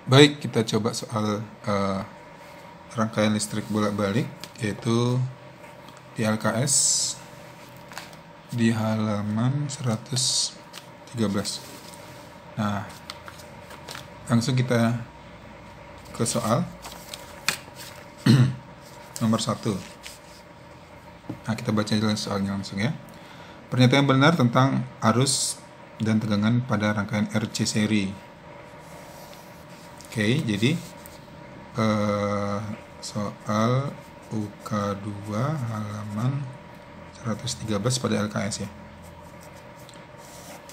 Baik, kita coba soal rangkaian listrik bolak-balik, yaitu di LKS di halaman 113. Nah, langsung kita ke soal nomor 1. Nah, kita baca jalan soalnya langsung ya. Pernyataan benar tentang arus dan tegangan pada rangkaian RC seri. Oke, jadi soal UK2 halaman 113 pada LKS ya.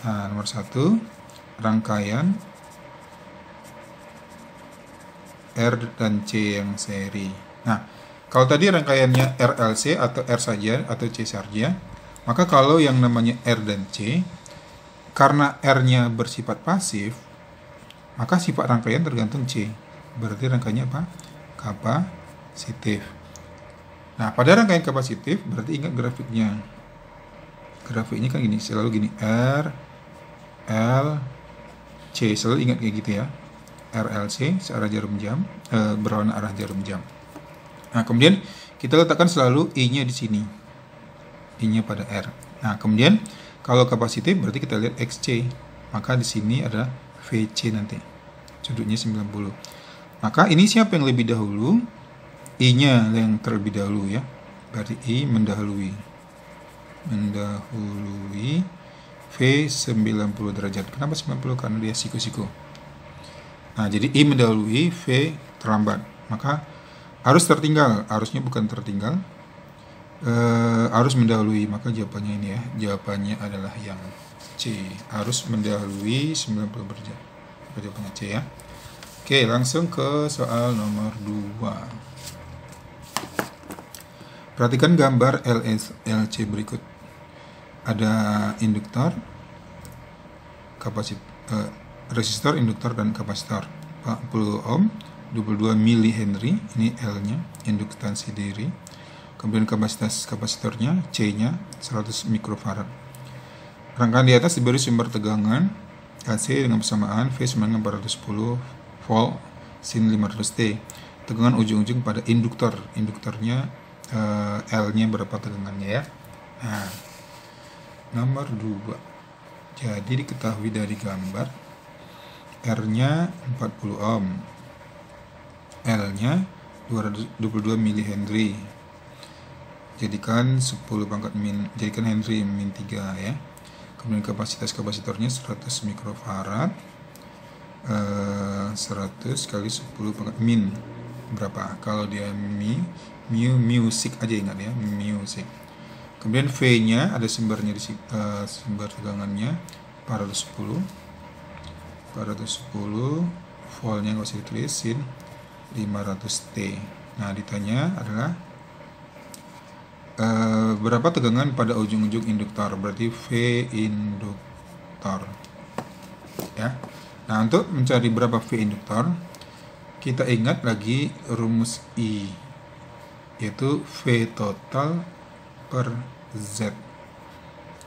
Nah, nomor 1, rangkaian R dan C yang seri. Nah, kalau tadi rangkaiannya RLC atau R saja atau C saja, maka kalau yang namanya R dan C, karena R-nya bersifat pasif, maka sifat rangkaian tergantung C. Berarti rangkaiannya apa? Kapasitif. Nah, pada rangkaian kapasitif berarti ingat grafiknya. Grafiknya kan gini, selalu gini, R, L, C. Selalu ingat kayak gitu ya. RLC searah jarum jam, berlawanan arah jarum jam. Nah, kemudian kita letakkan selalu I-nya di sini. I-nya pada R. Nah, kemudian kalau kapasitif berarti kita lihat XC. Maka di sini ada VC nanti. Sudutnya 90. Maka ini siapa yang lebih dahulu? I-nya yang terlebih dahulu ya. Berarti I mendahului V 90 derajat. Kenapa 90? Karena dia siku-siku. Nah, jadi I mendahului, V terlambat. Maka arus tertinggal, arusnya bukan tertinggal, arus mendahului. Maka jawabannya ini ya, jawabannya adalah yang C. Arus mendahului 90 derajat. Jawabannya C ya. Oke, langsung ke soal nomor 2. Perhatikan gambar LC berikut. Ada induktor, resistor, induktor, dan kapasitor. 40 ohm, 22 mH, ini L-nya, induktansi diri. Kemudian kapasitas kapasitornya, C-nya 100 mikrofarad. Rangkaian di atas diberi sumber tegangan AC dengan persamaan V sama dengan 410 volt sin 500T. Tegangan ujung-ujung pada induktor. Induktornya L-nya berapa tegangannya ya. Nah, nomor 2. Jadi diketahui dari gambar R-nya 40 ohm, L-nya 222 mH. Jadikan 10 pangkat min, jadikan Henry min 3 ya. Kemudian kapasitas kapasitornya 100 mikrofarad. 100 kali 10 pangkat min berapa? Kalau dia music aja ingat ya, music. Kemudian V-nya ada sumbernya di sumber tegangannya 410 voltnya nggak usah ditulisin 500T. Nah, ditanya adalah berapa tegangan pada ujung-ujung induktor, berarti V induktor ya. Nah, untuk mencari berapa V induktor, kita ingat lagi rumus I, yaitu V total per Z.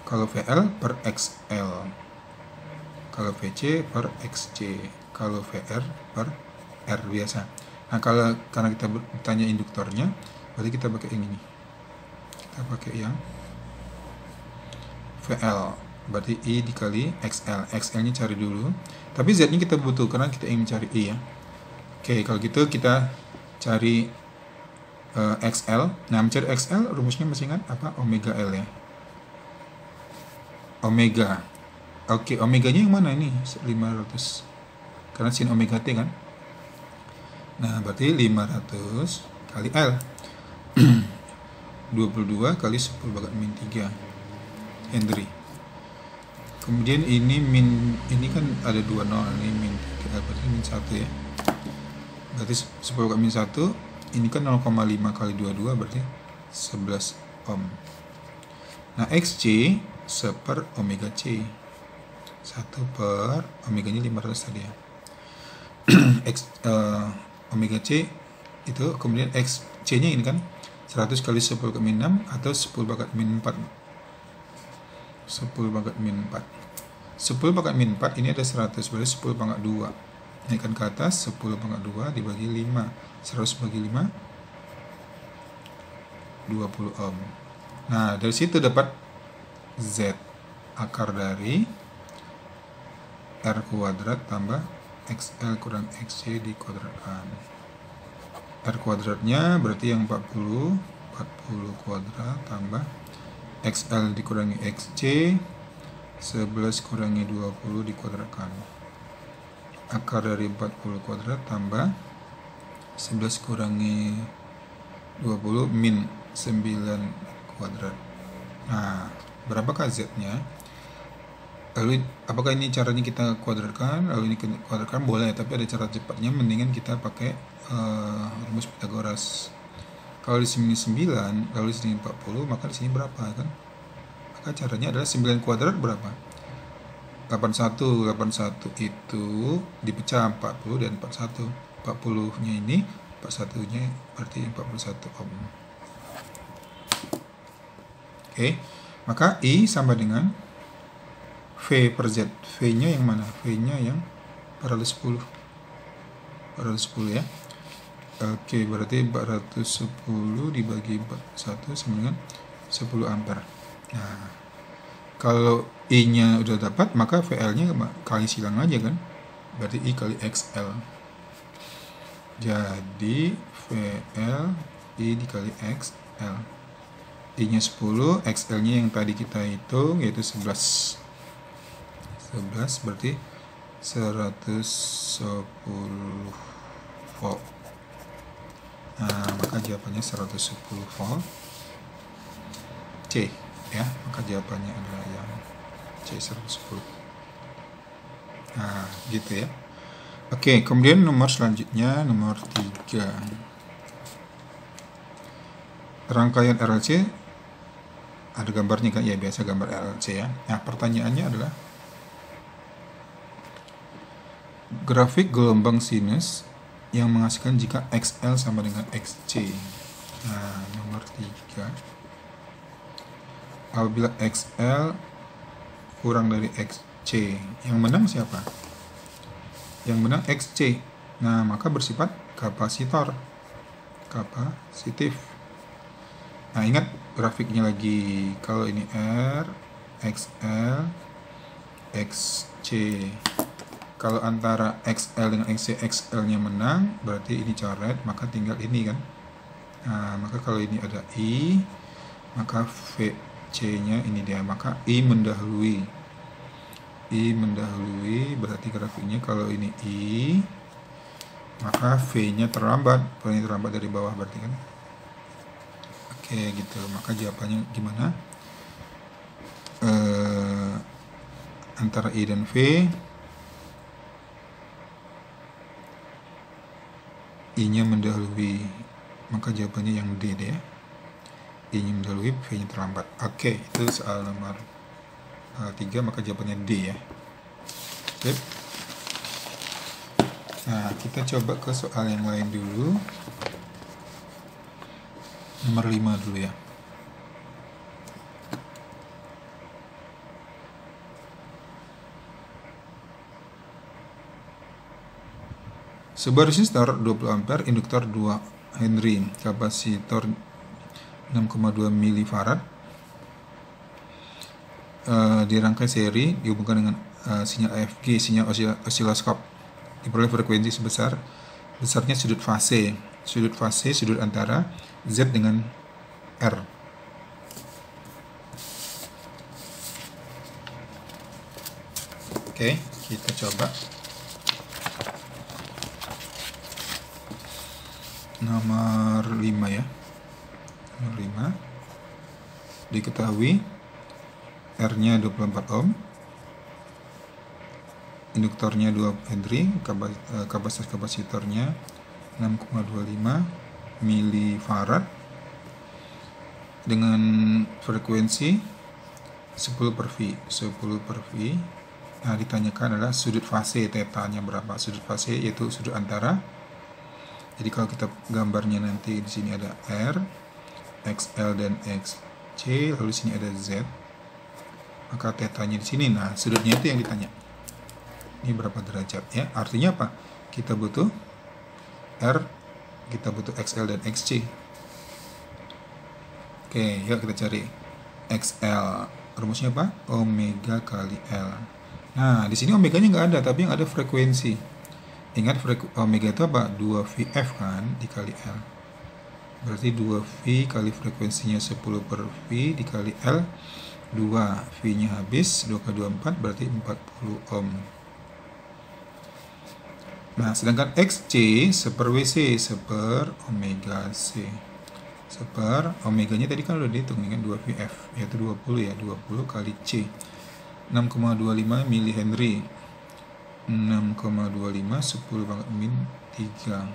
Kalau VL per XL, kalau VC per XC, kalau VR per R biasa. Nah, karena kita bertanya induktornya, berarti kita pakai yang ini. Kita pakai yang VL, berarti I dikali XL. XL-nya cari dulu. Tapi Z-nya kita butuh karena kita ingin mencari I ya. Oke, kalau gitu kita cari XL. Nah, mencari XL rumusnya masih ingat apa? Omega L ya. Omega. Oke, omeganya yang mana ini? 500. Karena sin omega T kan. Nah, berarti 500 kali L. 22 kali 10 pangkat min 3 Henry. Kemudian ini kan ada 2 nol, ini min 3, berarti min 1 ya. Berarti 10 pangkat min 1. Ini kan 0,5 kali 22 berarti 11 ohm. Nah, XC seper omega C. 1 per omeganya 500 tadi ya. Omega C itu, kemudian XC-nya ini kan 100 kali 10 pangkat min 6 atau 10 pangkat min 4. 10 pangkat min 4. 10 pangkat min 4 ini ada 100, berarti 10 pangkat 2. naikkan ke atas, 10 pangkat 2 dibagi 5, 100 bagi 5, 20 ohm. Nah, dari situ dapat Z, akar dari R kuadrat tambah XL kurang XC dikuadratkan. R kuadratnya berarti yang 40 kuadrat tambah XL dikurangi XC, 11 kurangi 20 dikuadratkan. Akar dari 40 kuadrat tambah 11 kurangi 20 min 9 kuadrat. Nah, berapakah Z-nya? Lalu apakah ini caranya kita kuadratkan? Lalu ini kita kuadratkan boleh, tapi ada cara cepatnya, mendingan kita pakai rumus Pythagoras. Kalau di sini 9, lalu di sini 40, maka di sini berapa kan? Maka caranya adalah 9 kuadrat berapa? 81 itu dipecah 40 dan 41. 40-nya ini, 41-nya berarti 41 ohm. Oke, maka I sama dengan V per Z. V-nya yang mana? V-nya yang paralel 10. Paralel 10 ya. Oke, berarti 410 dibagi 41 sama dengan 10 ampere. Nah, kalau I-nya udah dapat, maka VL-nya kali silang aja kan. Berarti I kali XL. Jadi VL I dikali XL. I-nya 10, XL-nya yang tadi kita hitung yaitu 11. 11 berarti 110 volt. Nah, maka jawabannya 110 volt C ya, maka jawabannya adalah yang C 110. Nah, gitu ya. Oke, kemudian nomor selanjutnya nomor 3. Rangkaian RLC ada gambarnya kan? Ya, biasa gambar RLC ya. Nah, pertanyaannya adalah grafik gelombang sinus yang menghasilkan jika XL sama dengan XC. Nah, nomor 3. Apabila XL kurang dari XC, yang menang siapa? Yang menang XC. Nah, maka bersifat kapasitor. Kapasitif. Nah, ingat grafiknya lagi. Kalau ini R, XL, XC. Kalau antara XL dengan XC, XL-nya menang, berarti ini coret, maka tinggal ini kan. Nah, maka kalau ini ada I, maka VC-nya ini dia, maka I mendahului. I mendahului, berarti grafiknya kalau ini I, maka V-nya terlambat. Kalau ini terlambat dari bawah berarti kan. Oke, gitu. Maka jawabannya gimana? Antara I dan V, I-nya mendahului, maka jawabannya yang D deh ya. I-nya mendahului, V-nya terlambat. Oke, itu soal nomor 3, maka jawabannya D ya. Oke. Nah, kita coba ke soal yang lain dulu. Nomor 5 dulu ya. Sebuah resistor 20 ampere, induktor 2 Henry, kapasitor 6,2 milifarad dirangkai seri, dihubungkan dengan sinyal AFG, sinyal osiloskop, diperoleh frekuensi besarnya sudut fase sudut antara Z dengan R. Oke, kita coba. Nomor 5 ya. Nomor 5. Diketahui R-nya 24 ohm. Induktornya 2 Henry, kapasitas kapasitornya 6,25 milifarad dengan frekuensi 10 per V. Nah, ditanyakan adalah sudut fase tetanya berapa. Sudut fase yaitu sudut antara. Jadi kalau kita gambarnya nanti di sini ada R, XL dan XC, lalu di sini ada Z. Maka tetanya di sini. Nah, sudutnya itu yang ditanya. ini berapa derajat ya. Artinya apa? Kita butuh R, kita butuh XL dan XC. Oke, yuk kita cari XL. Rumusnya apa? Omega kali L. Nah, di sini omeganya nggak ada, tapi yang ada frekuensi. Ingat omega itu apa? 2VF kan dikali L. Berarti 2V kali frekuensinya 10 per V dikali L. 2 V-nya habis, 2 kali 2 4, berarti 40 ohm. Nah, sedangkan XC seper WC, seper omega C. Seper omeganya tadi kan udah dihitung dengan 2VF, yaitu 20 ya, 20 kali C. 6,25 mH. 6,25 10 banget min 3.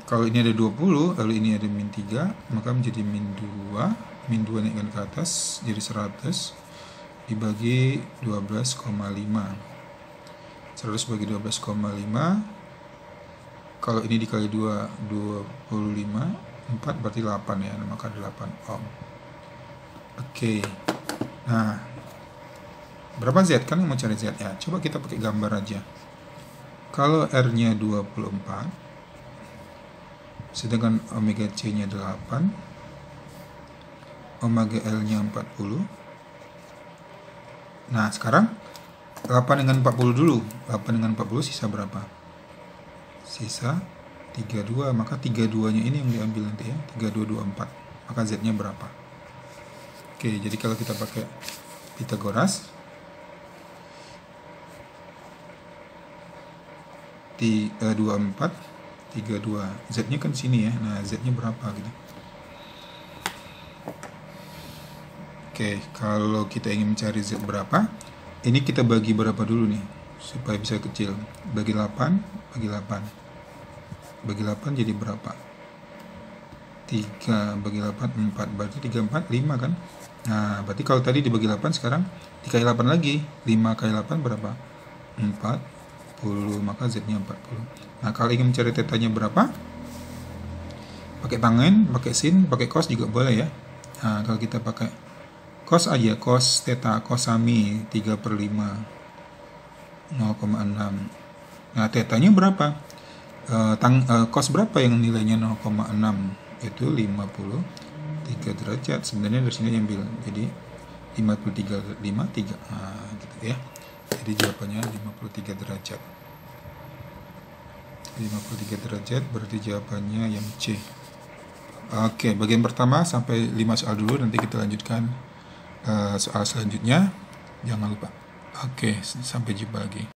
Kalau ini ada 20, lalu ini ada min 3, maka menjadi min 2. Min 2 naikkan ke atas, jadi 100 dibagi 12,5. 100 bagi 12,5. Kalau ini dikali 2, 25. 4 berarti 8 ya, maka 8 ohm. Oke. Nah, berapa Z? Kan mau cari Z ya. Coba kita pakai gambar aja. Kalau R-nya 24, sedangkan omega C-nya 8, omega L-nya 40. Nah, sekarang 8 dengan 40 dulu. 8 dengan 40 sisa berapa? Sisa 32. Maka 32-nya ini yang diambil nanti ya. 3224. Maka Z-nya berapa? Oke, jadi kalau kita pakai Pythagoras, 24, 32. Z-nya kan sini ya. Nah, Z-nya berapa gitu. Oke, kalau kita ingin mencari Z berapa, ini kita bagi berapa dulu nih, supaya bisa kecil. Bagi 8, bagi 8. Bagi 8 jadi berapa? 3 bagi 8, 4. Berarti 3, 4, 5 kan? Nah, berarti kalau tadi dibagi 8, sekarang dikali 8 lagi. 5 kali 8 berapa? 40, maka Z-nya 40. Nah, kalau ingin mencari tetanya berapa? Pakai tangen, pakai sin, pakai cos juga boleh ya. Nah, kalau kita pakai cos aja, cos theta, cos sami 3 per 5, 0,6. Nah, tetanya berapa? Cos berapa yang nilainya 0,6? Itu 53 derajat. Sebenarnya dari sini diambil, jadi 53. Nah, gitu ya. Jadi jawabannya 53 derajat. 53 derajat berarti jawabannya yang C. Oke, bagian pertama sampai 5 soal dulu, nanti kita lanjutkan soal selanjutnya. Jangan lupa. Oke, sampai jumpa lagi.